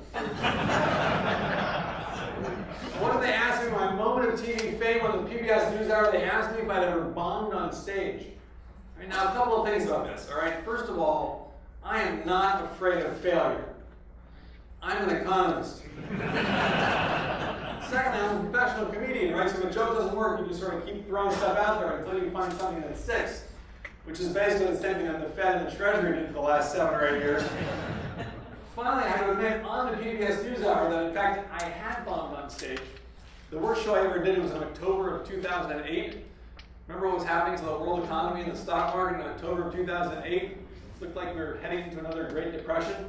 What did they ask me? My moment of TV fame on the PBS NewsHour, they asked me if I'd ever bombed on stage. All right, now, a couple of things about this. All right, first of all, I am not afraid of failure. I'm an economist. Secondly, I'm a professional comedian, right? So if a joke doesn't work, you just sort of keep throwing stuff out there until you find something that sticks, which is basically the same thing that the Fed and the Treasury did for the last 7 or 8 years. Finally, I had to admit on the PBS NewsHour that, in fact, I had bombed on stage. The worst show I ever did was in October of 2008. Remember what was happening to the world economy and the stock market in October of 2008? It looked like we were heading into another Great Depression.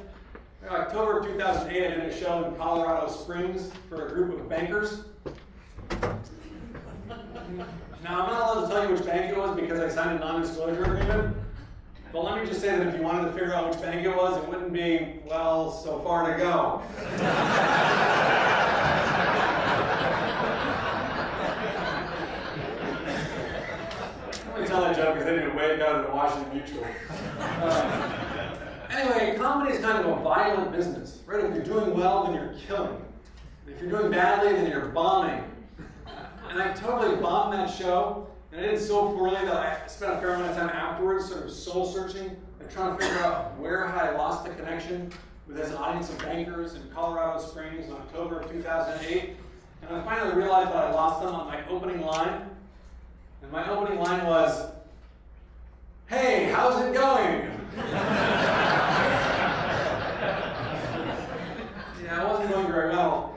In October of 2008, I did a show in Colorado Springs for a group of bankers. Now, I'm not allowed to tell you which bank it was because I signed a non-disclosure agreement. But let me just say that if you wanted to figure out which bank it was, it wouldn't be, well, so far to go. Let me tell that joke because they did it way better than Washington Mutual. Anyway, comedy is kind of a violent business, right? If you're doing well, then you're killing. If you're doing badly, then you're bombing. And I totally bombed that show, and I did so poorly that I spent a fair amount of time afterwards sort of soul-searching and trying to figure out where had I lost the connection with this audience of bankers in Colorado Springs in October of 2008. And I finally realized that I lost them on my opening line. And my opening line was, "Hey, how's it going?" Yeah, it wasn't going very well.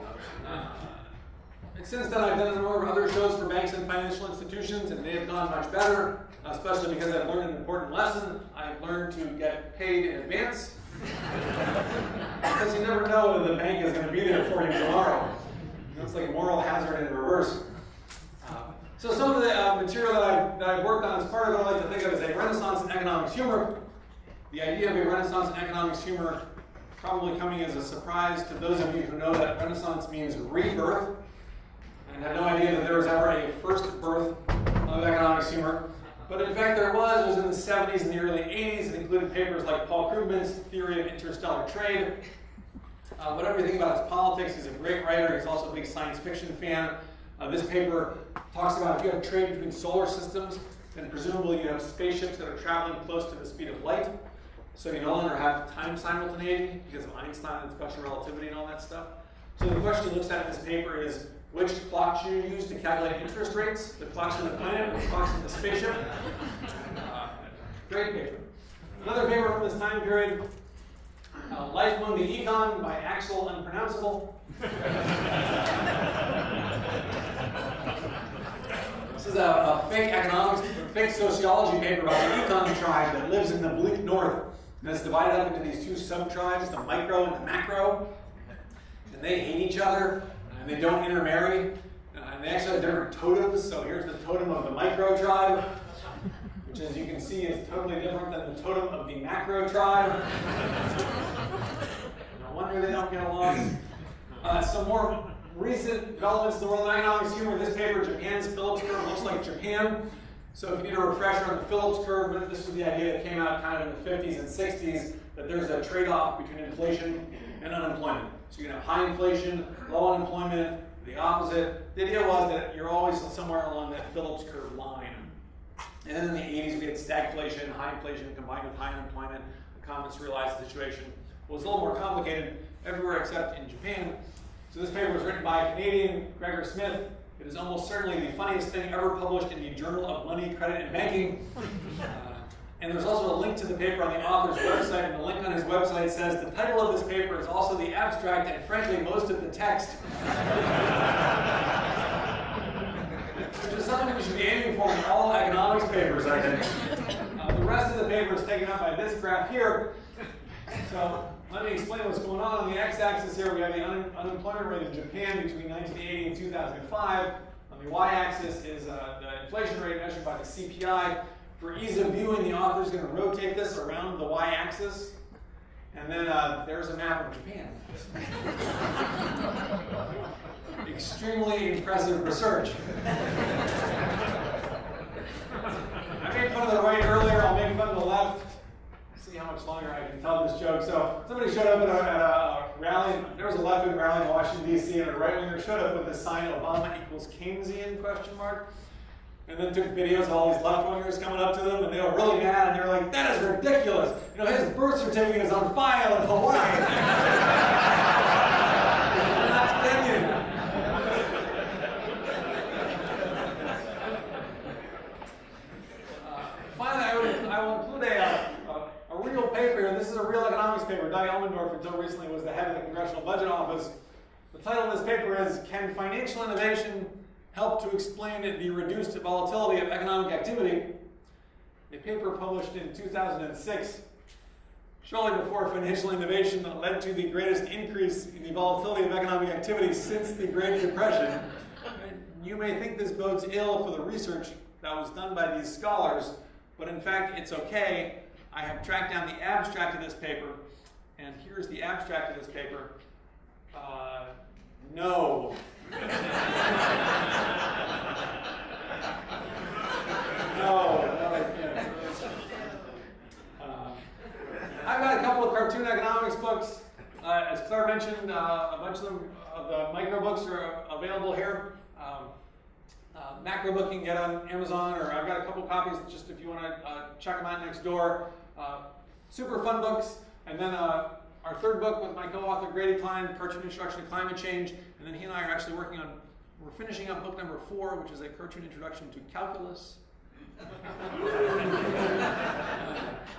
Since then, I've done a number of other shows for banks and financial institutions, and they have gone much better, especially because I've learned an important lesson. I've learned to get paid in advance. Because you never know whether the bank is going to be there for you tomorrow. It's like moral hazard in reverse. So some of the material that I've worked on as part of it, I like to think of as a renaissance in economics humor. The idea of a renaissance in economics humor probably coming as a surprise to those of you who know that renaissance means rebirth, and had no idea that there was ever a first birth of economics humor. But in fact there was. It was in the 70s and the early 80s. It included papers like Paul Krugman's Theory of Interstellar Trade. Whatever you think about his politics, he's a great writer. He's also a big science fiction fan. This paper talks about if you have trade between solar systems, then presumably you have spaceships that are traveling close to the speed of light. So you no longer have time simultaneity because of Einstein and special relativity and all that stuff. So the question he looks at in this paper is, which clock should you use to calculate interest rates? The clocks in the planet or the clocks in the spaceship? Great paper. Another paper from this time period, Life Among the Econ by Axel Unpronounceable. This is a fake economics, fake sociology paper about the econ tribe that lives in the bleak north. And it's divided up into these 2 sub-tribes, the micro and the macro. And they hate each other, and they don't intermarry. And they actually have different totems. So here's the totem of the micro tribe, which as you can see is totally different than the totem of the macro tribe. No wonder they don't get along. Some more recent developments in the world of economics humor. This paper, Japan's Phillips curve, looks like Japan. So if you need a refresher on the Phillips curve, this was the idea that came out kind of in the 50s and 60s, that there's a trade-off between inflation and unemployment. So you can have high inflation, low unemployment, the opposite. The idea was that you're always somewhere along that Phillips curve line. And then in the 80s, we had stagflation, high inflation combined with high unemployment. Economists realized the situation was a little more complicated everywhere except in Japan. So this paper was written by a Canadian, Gregor Smith. It is almost certainly the funniest thing ever published in the Journal of Money, Credit, and Banking. And there's also a link to the paper on the author's website, and the link on his website says the title of this paper is also the abstract and frankly most of the text. Which is something we should be aiming for in all economics papers, I think. The rest of the paper is taken up by this graph here. So let me explain what's going on. On the x-axis here, we have the unemployment rate in Japan between 1980 and 2005. On the y-axis is the inflation rate measured by the CPI. For ease of viewing, the author is going to rotate this around the y-axis. And then there's a map of Japan. Extremely impressive research. I made fun of the right earlier, I'll make fun of the left. See how much longer I can tell this joke. So somebody showed up at a rally. There was a left-wing rally in Washington, D.C., and a right-winger showed up with the sign Obama equals Keynesian ? And then took videos of all these left-wingers coming up to them, and they were really mad, and they were like, that is ridiculous. You know, his birth certificate is on file in Hawaii. Not Kenyan. Finally, I will include a real paper here. This is a real economics paper. Doug Elmendorf, until recently, was the head of the Congressional Budget Office. The title of this paper is, Can Financial Innovation Help to Explain the Reduced Volatility of Economic Activity? A paper published in 2006, shortly before financial innovation that led to the greatest increase in the volatility of economic activity since the Great Depression. You may think this bodes ill for the research that was done by these scholars, but in fact, it's okay. I have tracked down the abstract of this paper, and here's the abstract of this paper. No. No, I can't. I've got a couple of cartoon economics books. As Claire mentioned, a bunch of them, the micro books are available here. Macro book you can get on Amazon, or I've got a couple copies just if you want to check them out next door. Super fun books. And then our third book with my co-author Grady Klein, Cartoon Introduction to Climate Change. And then he and I are actually working on, we're finishing up book number 4, which is a cartoon introduction to calculus.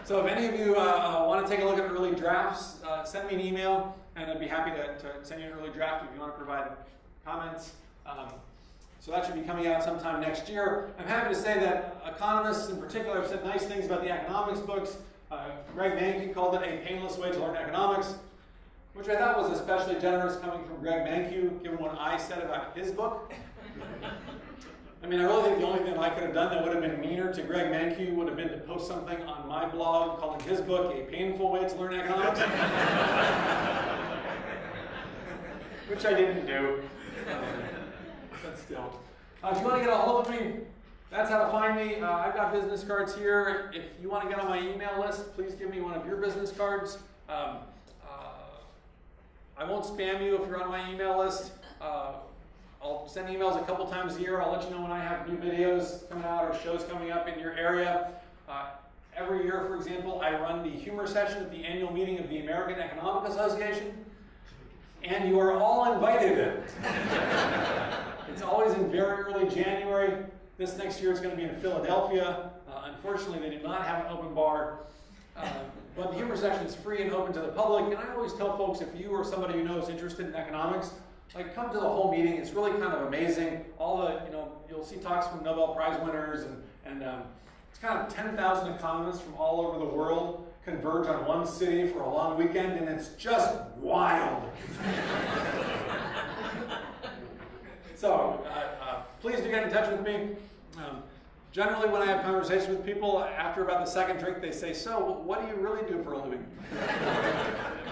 So if any of you want to take a look at early drafts, send me an email, and I'd be happy to send you an early draft if you want to provide comments. So that should be coming out sometime next year. I'm happy to say that economists in particular have said nice things about the economics books. Greg Mankiw called it a painless way to learn economics, which I thought was especially generous coming from Greg Mankiw, given what I said about his book. I mean, I really think the only thing I could have done that would have been meaner to Greg Mankiw would have been to post something on my blog calling his book a painful way to learn economics. Which I didn't do. But still. If you want to get a hold of me, that's how to find me. I've got business cards here. If you want to get on my email list, please give me one of your business cards. I won't spam you if you're on my email list. I'll send emails a couple times a year. I'll let you know when I have new videos coming out or shows coming up in your area. Every year, for example, I run the humor session at the annual meeting of the American Economic Association. And you are all invited. It's always in very early January. This next year is going to be in Philadelphia. Unfortunately, they do not have an open bar. But the humor session is free and open to the public. And I always tell folks, if you or somebody you know is interested in economics, like come to the whole meeting. It's really kind of amazing. All the, you'll see talks from Nobel Prize winners, and it's kind of 10,000 economists from all over the world converge on one city for a long weekend, and it's just wild. So please do get in touch with me. Generally, when I have conversations with people, after about the second drink, they say, so, what do you really do for a living?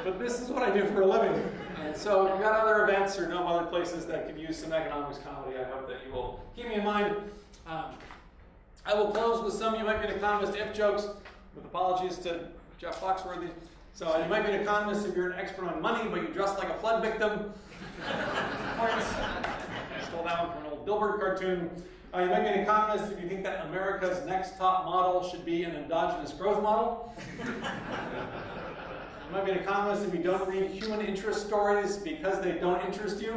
But this is what I do for a living. And so if you've got other events or know other places that could use some economics comedy, I hope that you will keep me in mind. I will close with some You Might Be an Economist if jokes, with apologies to Jeff Foxworthy. So you might be an economist if you're an expert on money, but you dress like a flood victim. I stole that one from an old Dilbert cartoon. You might be an economist if you think that America's next top model should be an endogenous growth model. You might be an economist if you don't read human interest stories because they don't interest you.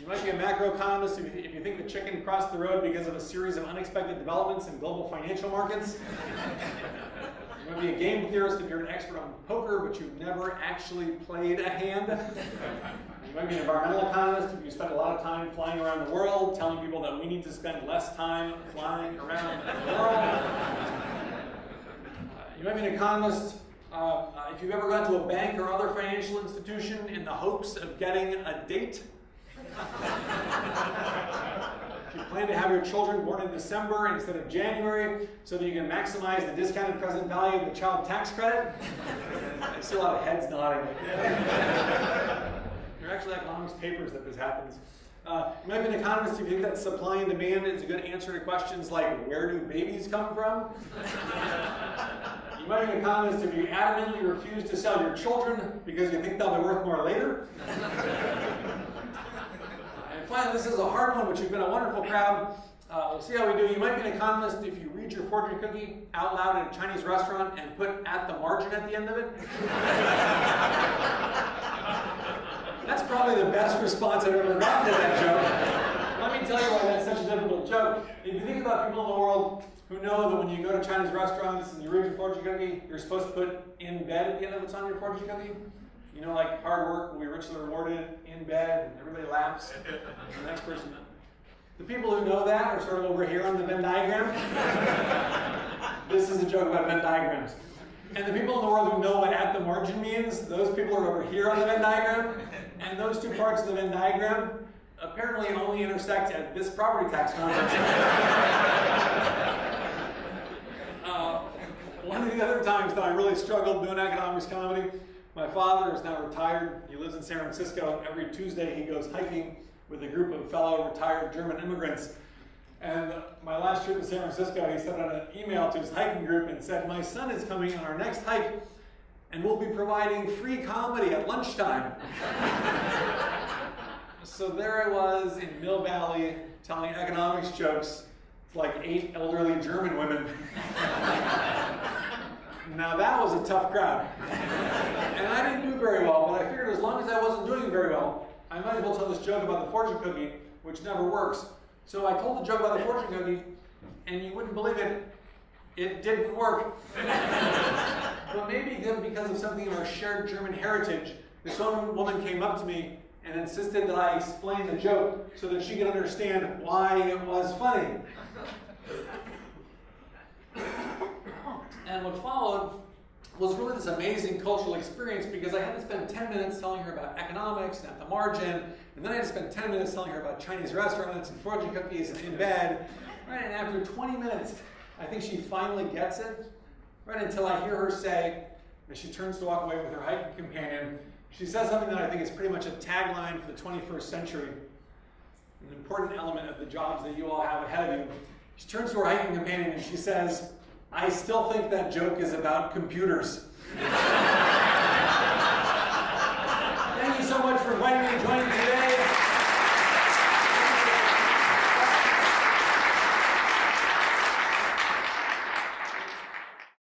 You might be a macroeconomist if you think the chicken crossed the road because of a series of unexpected developments in global financial markets. You might be a game theorist if you're an expert on poker, but you've never actually played a hand. You might be an environmental economist if you spend a lot of time flying around the world, telling people that we need to spend less time flying around the world. You might be an economist if you've ever gone to a bank or other financial institution in the hopes of getting a date. If you plan to have your children born in December instead of January so that you can maximize the discounted present value of the child tax credit. I see a lot of heads nodding. There are actually economics papers that this happens. You might be an economist if you think that supply and demand is a good answer to questions like, where do babies come from? You might be an economist if you adamantly refuse to sell your children because you think they'll be worth more later. And finally, this is a hard one, but you've been a wonderful crowd. We'll see how we do. You might be an economist if you read your fortune cookie out loud at a Chinese restaurant and put at the margin at the end of it. That's probably the best response I've ever gotten to that joke. Let me tell you why that's such a difficult joke. If you think about people in the world who know that when you go to Chinese restaurants and you read your fortune cookie, you're supposed to put in bed at the end of what's on your fortune cookie. You know, like hard work will be richly rewarded, in bed, and everybody laughs. The next person. The people who know that are sort of over here on the Venn diagram. This is a joke about Venn diagrams. And the people in the world who know what at the margin means, those people are over here on the Venn diagram. And those two parts of the Venn diagram apparently only intersect at this property tax conference. One of the other times that I really struggled doing economics comedy, my father is now retired. He lives in San Francisco. Every Tuesday he goes hiking with a group of fellow retired German immigrants. And my last trip to San Francisco, he sent out an email to his hiking group and said, my son is coming on our next hike and we'll be providing free comedy at lunchtime. So there I was in Mill Valley telling economics jokes to like 8 elderly German women. Now that was a tough crowd. And I didn't do very well, but I figured as long as I wasn't doing very well, I might as well tell this joke about the fortune cookie, which never works. So I told the joke about the fortune cookie, and you wouldn't believe it, it didn't work. But maybe because of something of our shared German heritage, this woman came up to me and insisted that I explain the joke so that she could understand why it was funny. And what followed was really this amazing cultural experience because I had to spend 10 minutes telling her about economics and at the margin, and then I had to spend 10 minutes telling her about Chinese restaurants and fortune cookies and in bed. Right, and after 20 minutes, I think she finally gets it, right until I hear her say, as she turns to walk away with her hiking companion, she says something that I think is pretty much a tagline for the 21st century, an important element of the jobs that you all have ahead of you. She turns to her hiking companion and she says, I still think that joke is about computers.